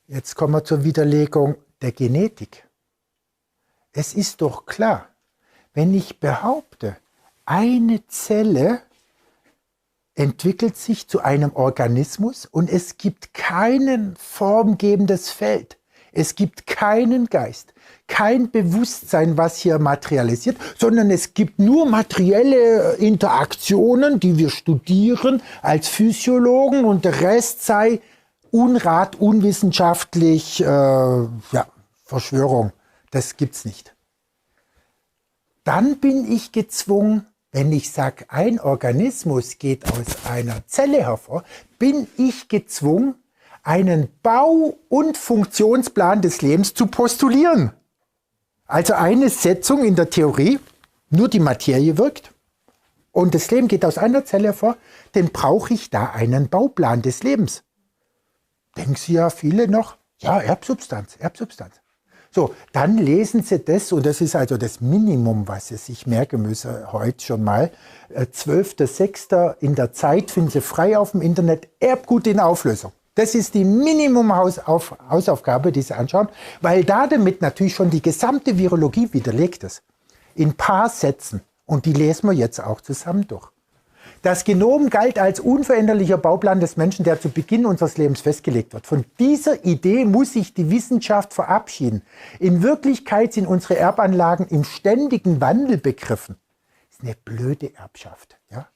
Jetzt kommen wir zur Widerlegung der Genetik. Es ist doch klar, wenn ich behaupte, eine Zelle entwickelt sich zu einem Organismus und es gibt kein formgebendes Feld. Es gibt keinen Geist, kein Bewusstsein, was hier materialisiert, sondern es gibt nur materielle Interaktionen, die wir studieren als Physiologen und der Rest sei Unrat, unwissenschaftlich, Verschwörung. Das gibt's nicht. Dann bin ich gezwungen, wenn ich sage, ein Organismus geht aus einer Zelle hervor, bin ich gezwungen, einen Bau- und Funktionsplan des Lebens zu postulieren. Also eine Setzung in der Theorie, nur die Materie wirkt und das Leben geht aus einer Zelle hervor, dann brauche ich da einen Bauplan des Lebens. Denken Sie ja viele noch, ja, Erbsubstanz. So, dann lesen Sie das, und das ist also das Minimum, was Sie sich merken müssen heute schon mal. 12.06. in der Zeit finden Sie frei auf dem Internet Erbgut in Auflösung. Das ist die Minimum-Hausaufgabe, die Sie anschauen, weil da damit natürlich schon die gesamte Virologie widerlegt ist. In ein paar Sätzen. Und die lesen wir jetzt auch zusammen durch. Das Genom galt als unveränderlicher Bauplan des Menschen, der zu Beginn unseres Lebens festgelegt wird. Von dieser Idee muss sich die Wissenschaft verabschieden. In Wirklichkeit sind unsere Erbanlagen im ständigen Wandel begriffen. Das ist eine blöde Erbschaft. Ja?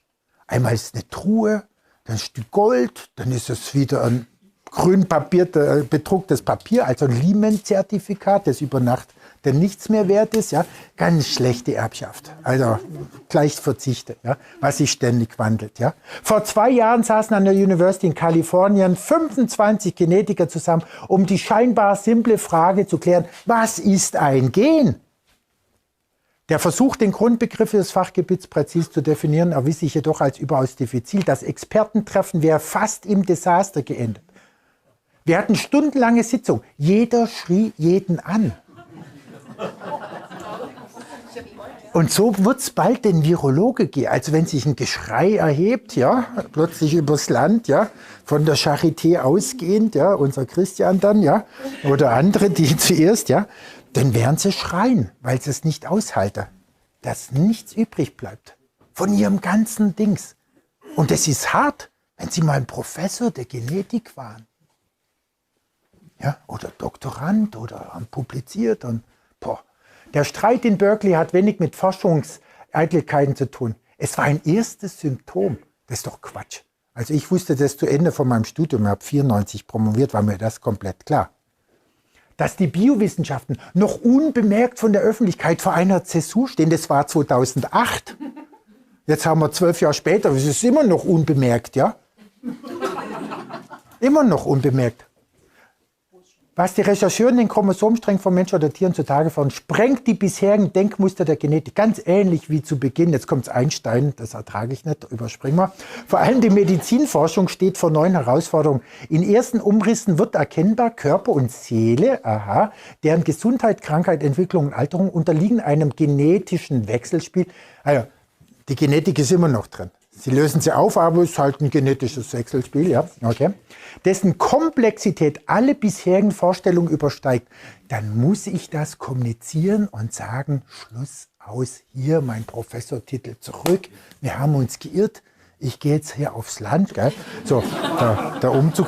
Einmal ist es eine Truhe, dann ein Stück Gold, dann ist es wieder ein grün bedrucktes Papier, also ein Liemen-Zertifikat, das über Nacht dann nichts mehr wert ist. Ja? Ganz schlechte Erbschaft. Also gleich verzichte, ja? Was sich ständig wandelt. Ja? Vor 2 Jahren saßen an der University in Kalifornien 25 Genetiker zusammen, um die scheinbar simple Frage zu klären, was ist ein Gen? Der Versuch, den Grundbegriff des Fachgebiets präzise zu definieren, erwies sich jedoch als überaus diffizil. Das Expertentreffen wäre fast im Desaster geendet. Wir hatten stundenlange Sitzung. Jeder schrie jeden an. Und so wird es bald den Virologe gehen. Also wenn sich ein Geschrei erhebt, ja, plötzlich übers Land, ja, von der Charité ausgehend, ja, unser Christian dann, ja, oder andere, die zuerst, ja, dann werden sie schreien, weil sie es nicht aushalten, dass nichts übrig bleibt von ihrem ganzen Dings. Und das ist hart, wenn Sie mal ein Professor der Genetik waren. Ja, oder Doktorand oder haben publiziert. Und, Der Streit in Berkeley hat wenig mit Forschungseitelkeiten zu tun. Es war ein erstes Symptom. Das ist doch Quatsch. Also ich wusste das zu Ende von meinem Studium, ich habe 94 promoviert, war mir das komplett klar. Dass die Biowissenschaften noch unbemerkt von der Öffentlichkeit vor einer Zäsur stehen, das war 2008. Jetzt haben wir 12 Jahre später, es ist immer noch unbemerkt, ja? Immer noch unbemerkt. Was die Rechercheuren den Chromosomensträngen von Menschen oder Tieren zutage fördern, sprengt die bisherigen Denkmuster der Genetik. Ganz ähnlich wie zu Beginn. Jetzt kommt Einstein, das ertrage ich nicht, überspringen wir. Vor allem die Medizinforschung steht vor neuen Herausforderungen. In ersten Umrissen wird erkennbar, Körper und Seele, deren Gesundheit, Krankheit, Entwicklung und Alterung unterliegen einem genetischen Wechselspiel. Also, die Genetik ist immer noch drin. Sie lösen sie auf, aber es ist halt ein genetisches Wechselspiel, ja, okay. Dessen Komplexität alle bisherigen Vorstellungen übersteigt, dann muss ich das kommunizieren und sagen, Schluss aus, hier mein Professortitel zurück, wir haben uns geirrt, ich gehe jetzt hier aufs Land, gell? So, der Umzug